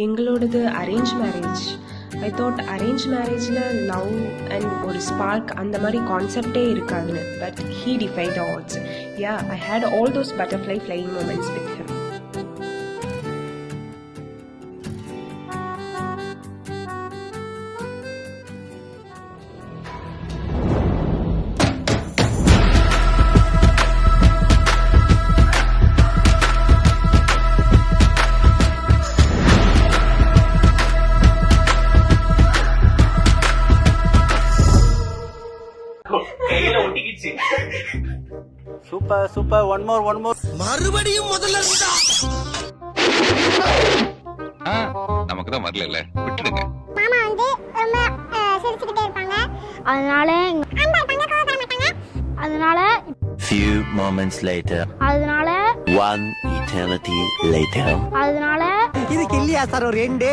எங்களோடது arrange marriage. I thought arrange மேரேஜில் love and ஒரு spark அந்த மாதிரி கான்செப்டே இருக்காதுன்னு. But he defied the odds. Yeah, I had all those butterfly flying moments with him. Super super, one more மறுபடியும் முதல்ல இருந்தா நமக்கு தான் வரல, விட்டுடுங்க. மாமா வந்து ரொம்ப சிரிச்சுக்கிட்டே இருப்பாங்க. அதனால few moments later one eternity later அதனால இதுக்கு இல்லையா சார் ஒரு எண்டு?